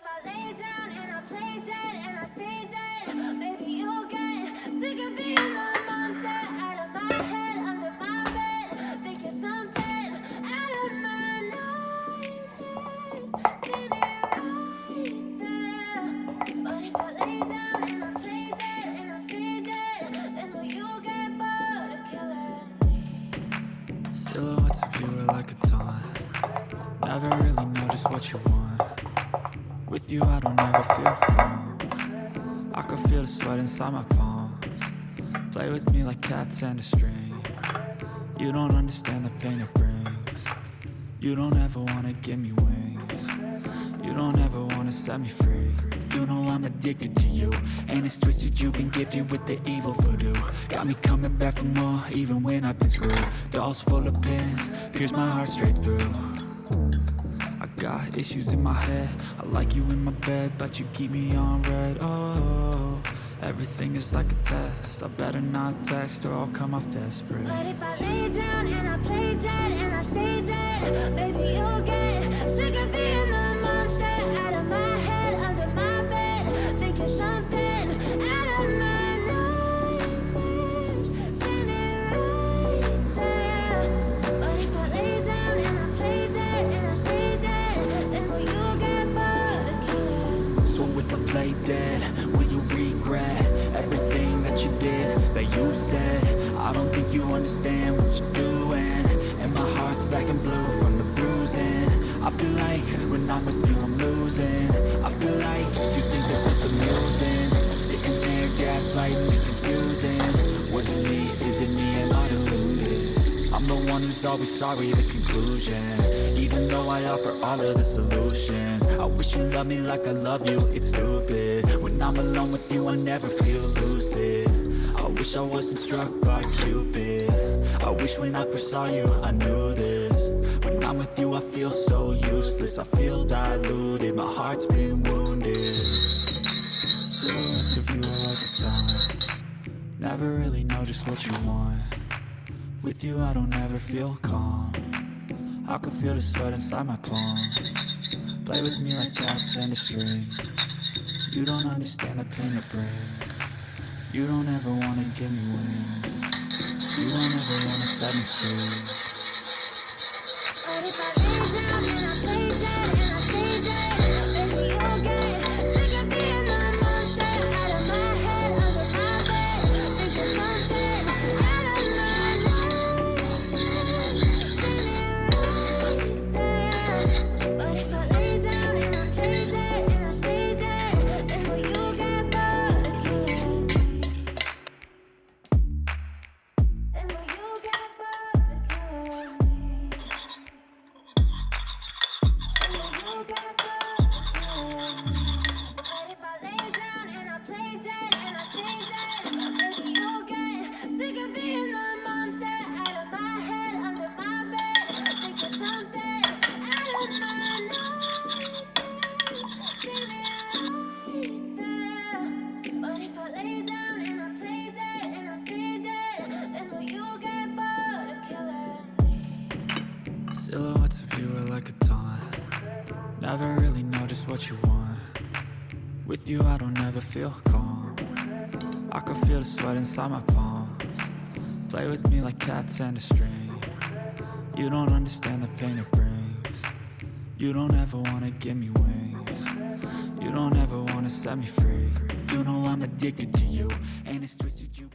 I lay down and I play dead and I stay dead, maybe you'll get sick of being the monster out of my head, under my bed. Think you're something out of my nightmares. Seen it right there. But if I lay down and I play dead and I stay dead, then will you get bored of killing me? Silhouettes of you are like a taunt. Never really know just what you want. With you I don't ever feel calm. I can feel the sweat inside my palms. Play with me like cats and a string. You don't understand the pain it brings. You don't ever wanna give me wings. You don't ever wanna set me free. You know I'm addicted to you, and it's twisted. You've been gifted with the evil voodoo. Got me coming back for more, even when I've been screwed. Dolls full of pins, pierce my heart straight through. I got issues in my head. I like you in my bed, but you keep me on red. Oh, everything is like a test. I better not text or I'll come off desperate. But if I lay down and I play dead and I stay dead, maybe you'll get sick of being the monster out of my head, under my bed. Think you're something out of my nightmares. Seen it right there. But if I lay down and I play dead and I stay dead, then will you get bored of killing me? So if I play dead, will you regret everything that you did, that you said? I don't think you understand what you're doing, and my heart's black and blue from the bruising. I feel like when I'm with you I'm losing. I feel like you think that this is amusing. Sitting there gaslighting and confusing. Was it me? Is it me? Am I deluded? I'm the one who's always sorry, the conclusion. Even though I offer all of the solutions. I wish you loved me like I love you, it's stupid. When I'm alone with you I never feel lucid. I wish I wasn't struck by Cupid. I wish when I first saw you I knew this. When I'm with you I feel so useless. I feel diluted, my heart's been wounded. Silhouettes of you are like a taunt. Never really know just what you want. With you I don't ever feel calm. I can feel the sweat inside my palms. Play with me like cats and a string. You don't understand the pain it brings. You don't ever wanna give me wings. You don't ever wanna set me free. But if I lay down and I play dead and I stay dead, maybe you'll get sick of being the monster out of my head, under my bed. Think you're something out of my nightmares. Seen it right there. But if I lay down and I play dead and I stay dead, then will you get bored of killing me? Then will you get bored of killing me? Then will you get bored of killing me? But if I lay down and I play dead and I stay dead, maybe you'll get sick of being the monster out of my head, under my bed. Think you're something out of my nightmares. Seen it right there. But if I lay down and I play dead and I stay dead, then will you get bored of killing me? Silhouettes of you are like a taunt. Never really know just what you want. With you I don't ever feel calm. I can feel the sweat inside my palms. Play with me like cats and a string. You don't understand the pain it brings. You don't ever wanna give me wings. You don't ever wanna set me free. You know I'm addicted to you, and it's twisted you.